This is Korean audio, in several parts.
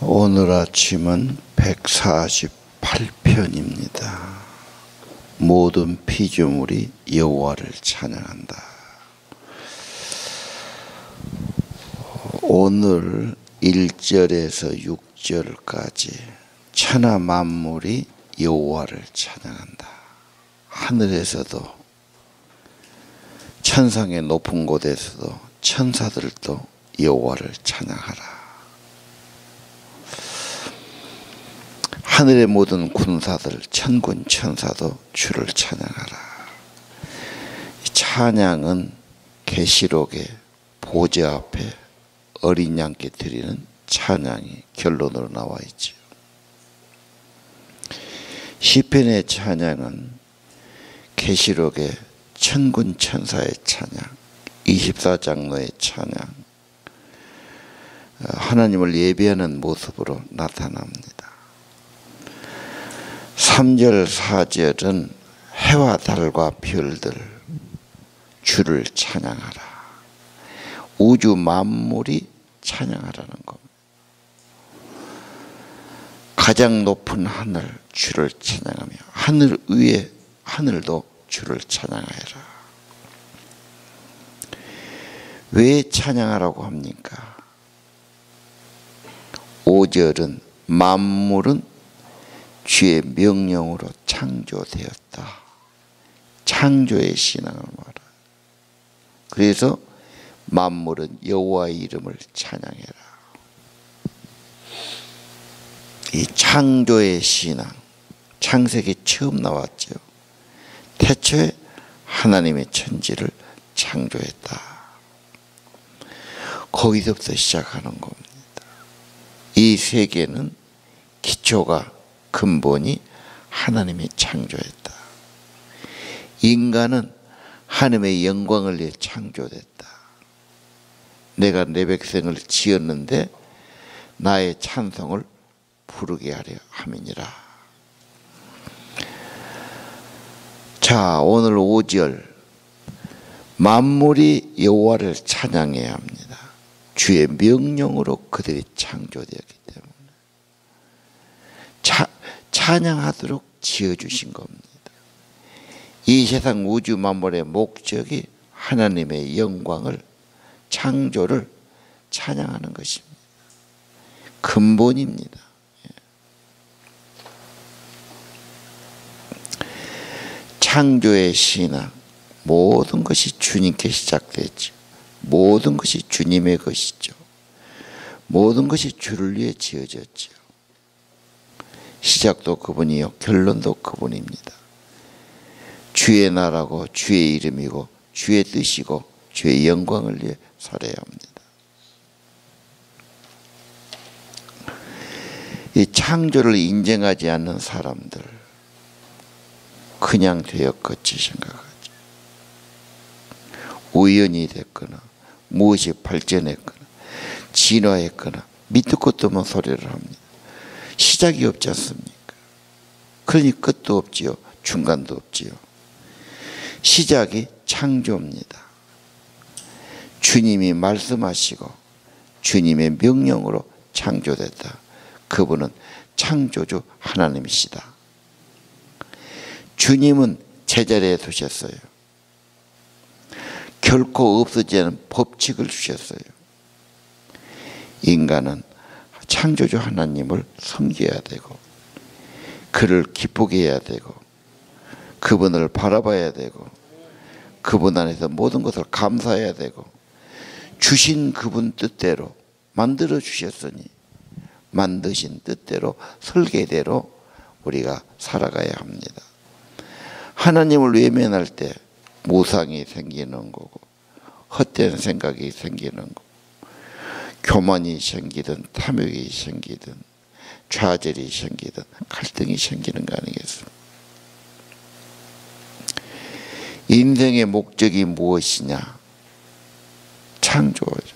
오늘 아침은 148편입니다. 모든 피조물이 여호와를 찬양한다. 오늘 1절에서 6절까지 천하 만물이 여호와를 찬양한다. 하늘에서도 천상의 높은 곳에서도 천사들도 여호와를 찬양하라. 하늘의 모든 군사들 천군 천사도 주를 찬양하라. 이 찬양은 계시록의 보좌 앞에 어린 양께 드리는 찬양이 결론으로 나와 있죠. 시편의 찬양은 계시록의 천군 천사의 찬양, 24장로의 찬양, 하나님을 예배하는 모습으로 나타납니다. 3절 4절은 해와 달과 별들 주를 찬양하라. 우주 만물이 찬양하라는 겁니다. 가장 높은 하늘 주를 찬양하며 하늘 위에 하늘도 주를 찬양하여라. 왜 찬양하라고 합니까? 5절은 만물은 주의 명령으로 창조되었다. 창조의 신앙을 말하라. 그래서 만물은 여호와의 이름을 찬양해라. 이 창조의 신앙, 창세기 처음 나왔죠. 태초에 하나님의 천지를 창조했다. 거기서부터 시작하는 겁니다. 이 세계는 기초가 근본이 하나님이 창조했다. 인간은 하나님의 영광을 위해 창조됐다. 내가 내 백성을 지었는데 나의 찬송을 부르게 하려 함이니라. 자, 오늘 5절 만물이 여호와를 찬양해야 합니다. 주의 명령으로 그들이 창조되었기 때문에 찬양하도록 지어주신 겁니다. 이 세상 우주 만물의 목적이 하나님의 영광을, 창조를 찬양하는 것입니다. 근본입니다. 창조의 신앙, 모든 것이 주님께 시작됐죠. 모든 것이 주님의 것이죠. 모든 것이 주를 위해 지어졌죠. 시작도 그분이요 결론도 그분입니다. 주의 나라고 주의 이름이고 주의 뜻이고 주의 영광을 위해 살아야 합니다. 이 창조를 인정하지 않는 사람들 그냥 되었겠지 생각하죠. 우연이 됐거나 무엇이 발전했거나 진화했거나 밑도 끝도 없는 소리를 합니다. 시작이 없지 않습니까? 그러니 끝도 없지요. 중간도 없지요. 시작이 창조입니다. 주님이 말씀하시고 주님의 명령으로 창조됐다. 그분은 창조주 하나님이시다. 주님은 제자리에 두셨어요. 결코 없어지지 않은 법칙을 주셨어요. 인간은 창조주 하나님을 섬겨야 되고 그를 기쁘게 해야 되고 그분을 바라봐야 되고 그분 안에서 모든 것을 감사해야 되고 주신 그분 뜻대로 만들어 주셨으니 만드신 뜻대로 설계대로 우리가 살아가야 합니다. 하나님을 외면할 때 무상이 생기는 거고 헛된 생각이 생기는 거고 교만이 생기든 탐욕이 생기든 좌절이 생기든 갈등이 생기는 거 아니겠습니까? 인생의 목적이 무엇이냐? 창조죠.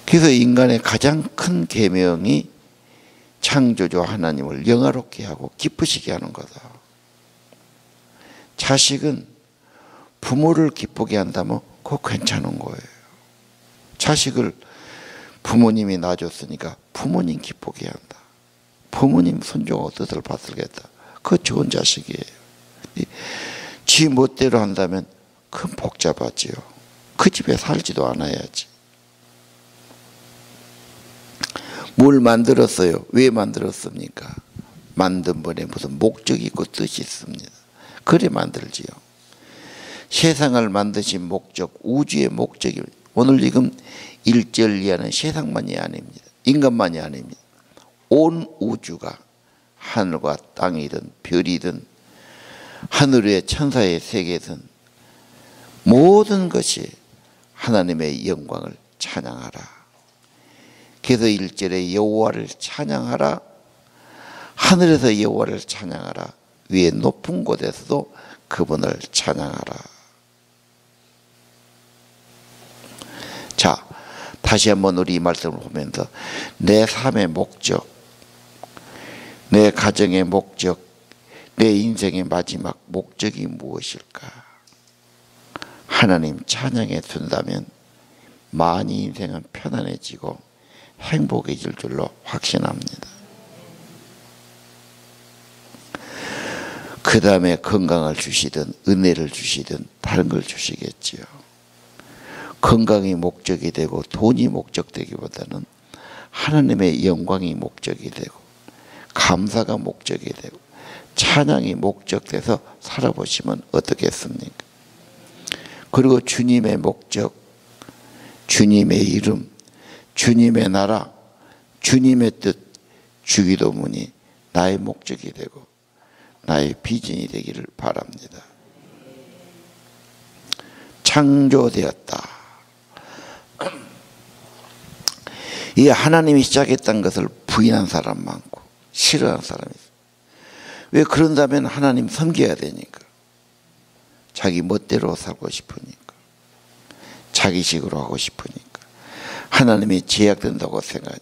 그래서 인간의 가장 큰 계명이 창조주 하나님을 영화롭게 하고 기쁘시게 하는 거다. 자식은 부모를 기쁘게 한다면 그거 괜찮은 거예요. 자식을 부모님이 낳아줬으니까 부모님 기쁘게 한다. 부모님 손주가 뜻을 받들겠다. 그거 좋은 자식이에요. 지 멋대로 한다면 그건 복잡하지요. 그 집에 살지도 않아야지. 뭘 만들었어요? 왜 만들었습니까? 만든 분에 무슨 목적이 있고 뜻이 있습니다. 그래 만들지요. 세상을 만드신 목적, 우주의 목적이 오늘 지금 1절 이하는 세상만이 아닙니다. 인간만이 아닙니다. 온 우주가 하늘과 땅이든 별이든 하늘의 천사의 세계든 모든 것이 하나님의 영광을 찬양하라. 그래서 1절에 여호와를 찬양하라. 하늘에서 여호와를 찬양하라. 위에 높은 곳에서도 그분을 찬양하라. 자, 다시 한번 우리 이 말씀을 보면서 내 삶의 목적, 내 가정의 목적, 내 인생의 마지막 목적이 무엇일까? 하나님 찬양해 준다면 많이 인생은 편안해지고 행복해질 줄로 확신합니다. 그 다음에 건강을 주시든 은혜를 주시든 다른 걸 주시겠지요. 건강이 목적이 되고 돈이 목적되기보다는 하나님의 영광이 목적이 되고 감사가 목적이 되고 찬양이 목적돼서 살아보시면 어떻겠습니까? 그리고 주님의 목적, 주님의 이름, 주님의 나라, 주님의 뜻, 주기도문이 나의 목적이 되고 나의 비전이 되기를 바랍니다. 창조되었다. 이 하나님이 시작했다는 것을 부인한 사람 많고 싫어하는 사람이 있어요. 왜 그런다면 하나님 섬겨야 되니까. 자기 멋대로 살고 싶으니까. 자기식으로 하고 싶으니까. 하나님이 제약된다고 생각하니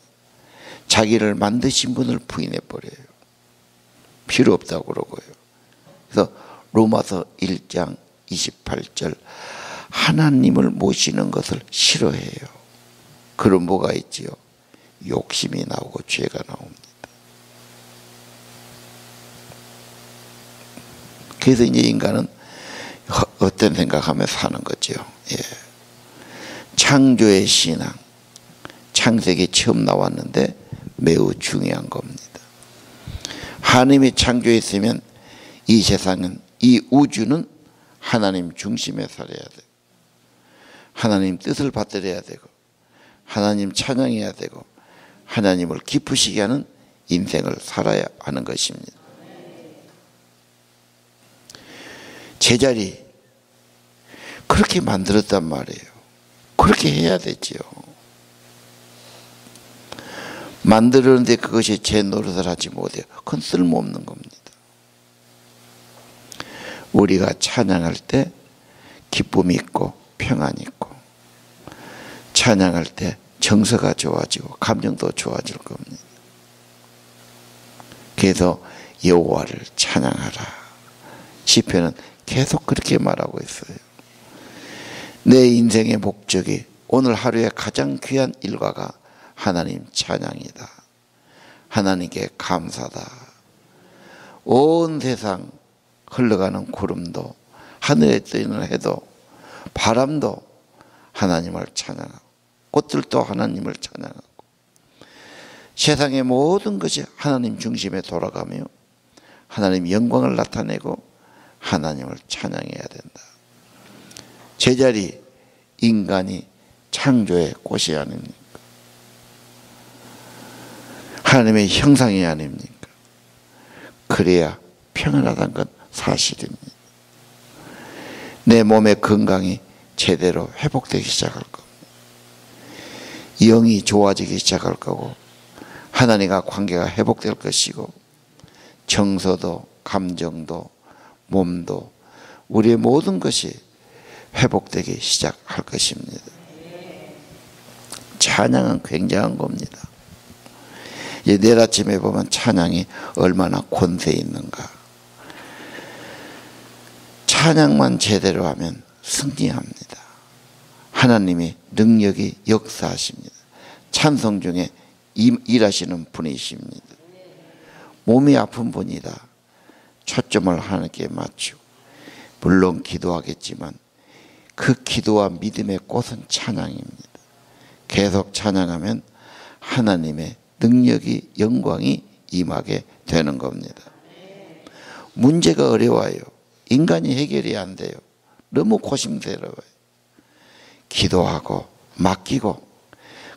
자기를 만드신 분을 부인해버려요. 필요 없다고 그러고요. 그래서 로마서 1장 28절 하나님을 모시는 것을 싫어해요. 그럼 뭐가 있지요? 욕심이 나오고 죄가 나옵니다. 그래서 이제 인간은 어떤 생각하며 사는 거죠. 예. 창조의 신앙, 창세기 처음 나왔는데 매우 중요한 겁니다. 하나님이 창조했으면 이 세상은, 이 우주는 하나님 중심에 살아야 돼요. 하나님 뜻을 받들어야 되고 하나님 찬양해야 되고 하나님을 기쁘시게 하는 인생을 살아야 하는 것입니다. 제자리 그렇게 만들었단 말이에요. 그렇게 해야 되지요. 만들었는데 그것이 제 노릇을 하지 못해요. 그건 쓸모없는 겁니다. 우리가 찬양할 때 기쁨이 있고 평안이 있고 찬양할 때 정서가 좋아지고 감정도 좋아질 겁니다. 그래서 여호와를 찬양하라. 시편은 계속 그렇게 말하고 있어요. 내 인생의 목적이 오늘 하루의 가장 귀한 일과가 하나님 찬양이다. 하나님께 감사다. 온 세상 흘러가는 구름도 하늘에 떠있는 해도 바람도 하나님을 찬양하고 꽃들도 하나님을 찬양하고 세상의 모든 것이 하나님 중심에 돌아가며 하나님 영광을 나타내고 하나님을 찬양해야 된다. 제자리 인간이 창조의 꽃이 아닙니까? 하나님의 형상이 아닙니까? 그래야 평안하다는 건 사실입니다. 내 몸의 건강이 제대로 회복되기 시작할 겁니다. 영이 좋아지기 시작할 거고 하나님과 관계가 회복될 것이고 정서도 감정도 몸도 우리의 모든 것이 회복되기 시작할 것입니다. 찬양은 굉장한 겁니다. 이제 내일 아침에 보면 찬양이 얼마나 권세 있는가. 찬양만 제대로 하면 승리합니다. 하나님이 능력이 역사하십니다. 찬송 중에 일하시는 분이십니다. 몸이 아픈 분이다. 초점을 하나님께 맞추고, 물론 기도하겠지만 그 기도와 믿음의 꽃은 찬양입니다. 계속 찬양하면 하나님의 능력이, 영광이 임하게 되는 겁니다. 문제가 어려워요. 인간이 해결이 안 돼요. 너무 고심스러워요. 기도하고 맡기고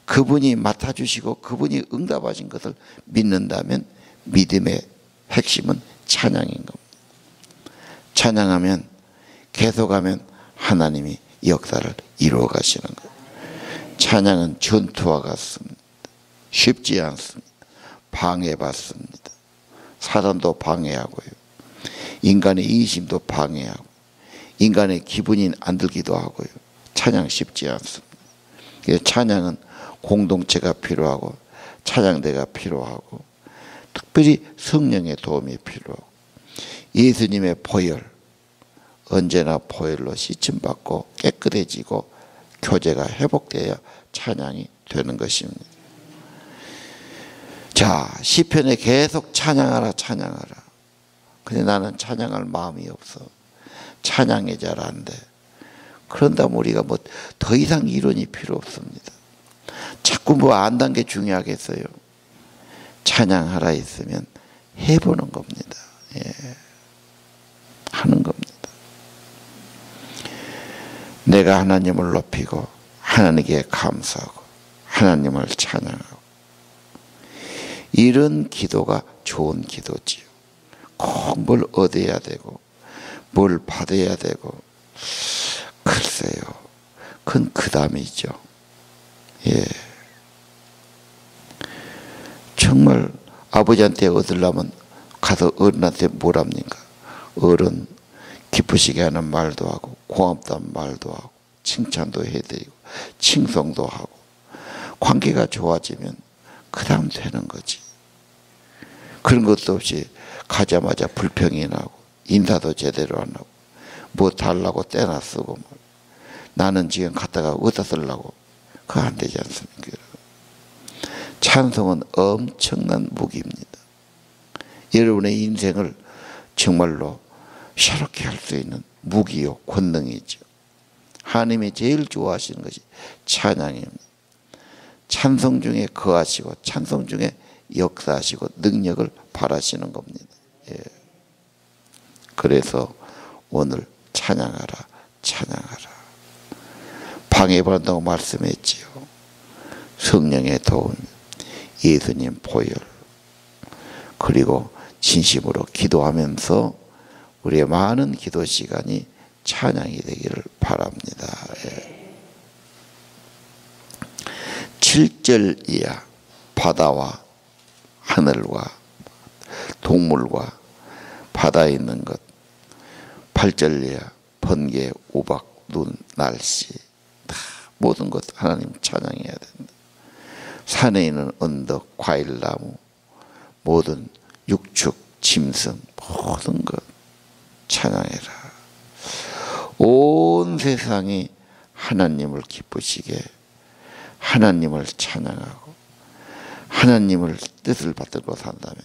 그분이 맡아주시고 그분이 응답하신 것을 믿는다면 믿음의 핵심은 찬양인 겁니다. 찬양하면, 계속하면 하나님이 역사를 이루어 가시는 거예요. 찬양은 전투와 같습니다. 쉽지 않습니다. 방해받습니다. 사단도 방해하고요. 인간의 이심도 방해하고, 인간의 기분이 안 들기도 하고요. 찬양 쉽지 않습니다. 그래서 찬양은 공동체가 필요하고, 찬양대가 필요하고, 특별히 성령의 도움이 필요하고, 예수님의 보혈, 언제나 보혈로 씻음받고 깨끗해지고 교제가 회복되어야 찬양이 되는 것입니다. 자, 시편에 계속 찬양하라 찬양하라. 근데 나는 찬양할 마음이 없어. 찬양이 잘 안 돼. 그런다면 우리가 뭐 더 이상 이론이 필요 없습니다. 자꾸 뭐 안다는 게 중요하겠어요. 찬양하라 했으면 해보는 겁니다. 예. 하는 겁니다. 내가 하나님을 높이고 하나님께 감사하고 하나님을 찬양하고, 이런 기도가 좋은 기도지요. 꼭 뭘 얻어야 되고 뭘 받아야 되고, 글쎄요, 그건 그 다음이죠. 예. 정말 아버지한테 얻으려면 가서 어른한테 뭘 합니까? 어른 기쁘시게 하는 말도 하고, 고맙다는 말도 하고, 칭찬도 해드리고, 칭송도 하고, 관계가 좋아지면 그 다음 되는 거지. 그런 것도 없이 가자마자 불평이 나고, 인사도 제대로 안 하고, 뭐 달라고 떼나 쓰고, 나는 지금 갖다가 어디다 쓰려고, 그거 안 되지 않습니까? 찬송은 엄청난 무기입니다. 여러분의 인생을 정말로 새롭게 할 수 있는 무기요, 권능이죠. 하나님이 제일 좋아하시는 것이 찬양입니다. 찬송 중에 거하시고, 찬송 중에 역사하시고, 능력을 바라시는 겁니다. 예. 그래서 오늘 찬양하라 찬양하라. 방해받는다고 말씀했지요. 성령의 도움, 예수님 보혈, 그리고 진심으로 기도하면서 우리의 많은 기도 시간이 찬양이 되기를 바랍니다. 예. 7절 이하, 바다와 하늘과 동물과 바다에 있는 것. 8절 이하, 번개, 우박, 눈, 날씨, 다 모든 것 하나님 찬양해야 된다. 산에 있는 언덕, 과일나무, 모든 육축, 짐승, 모든 것 찬양해라. 온 세상이 하나님을 기쁘시게, 하나님을 찬양하고 하나님을 뜻을 받들고 산다면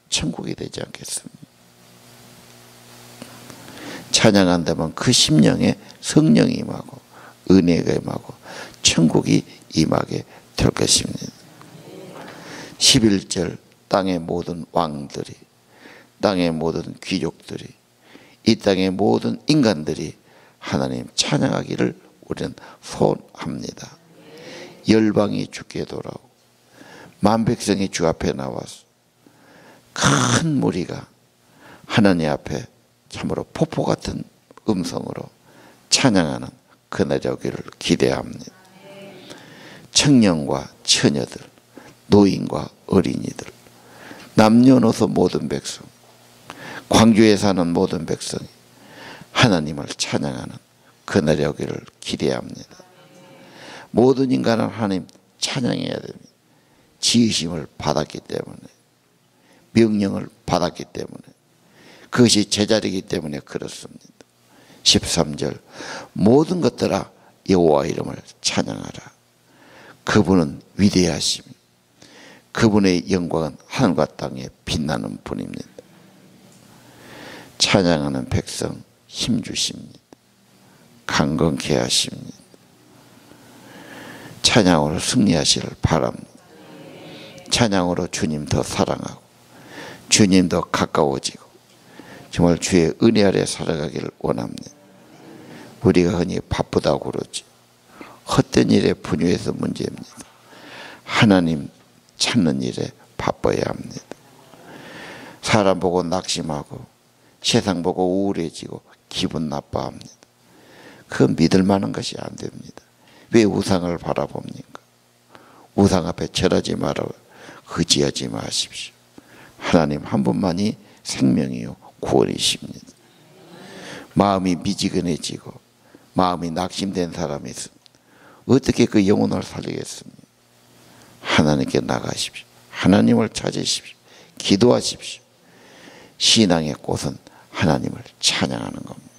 천국이 되지 않겠습니까? 찬양한다면 그 심령에 성령이 임하고 은혜가 임하고 천국이 임하게 될 것입니다. 11절, 땅의 모든 왕들이, 땅의 모든 귀족들이, 이 땅의 모든 인간들이 하나님 찬양하기를 우리는 소원합니다. 열방이 주께 돌아오고 만백성이 주 앞에 나와서 큰 무리가 하나님 앞에 참으로 폭포 같은 음성으로 찬양하는 그날이 오기를 기대합니다. 청년과 처녀들, 노인과 어린이들, 남녀노소 모든 백성, 광주에 사는 모든 백성이 하나님을 찬양하는 그날이 오기를 기대합니다. 모든 인간은 하나님 찬양해야 됩니다. 지으심을 받았기 때문에, 명령을 받았기 때문에, 그것이 제자리이기 때문에 그렇습니다. 13절, 모든 것들아 여호와 이름을 찬양하라. 그분은 위대하심, 그분의 영광은 하늘과 땅에 빛나는 분입니다. 찬양하는 백성 힘주십니다. 강건케 하십니다. 찬양으로 승리하시를 바랍니다. 찬양으로 주님 더 사랑하고 주님 더 가까워지고 정말 주의 은혜 아래 살아가기를 원합니다. 우리가 흔히 바쁘다고 그러지 헛된 일에 분유해서 문제입니다. 하나님 찾는 일에 바빠야 합니다. 사람 보고 낙심하고 세상 보고 우울해지고 기분 나빠합니다. 그건 믿을 만한 것이 안 됩니다. 왜 우상을 바라봅니까? 우상 앞에 절하지 말아 의지하지 마십시오. 하나님 한 분만이 생명이요 구원이십니다. 마음이 미지근해지고 마음이 낙심된 사람이 있습니다. 어떻게 그 영혼을 살리겠습니까? 하나님께 나가십시오. 하나님을 찾으십시오. 기도하십시오. 신앙의 꽃은 하나님을 찬양하는 겁니다.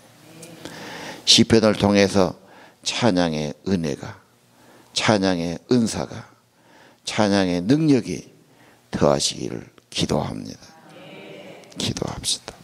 시편을 통해서 찬양의 은혜가, 찬양의 은사가, 찬양의 능력이 더하시기를 기도합니다. 기도합시다.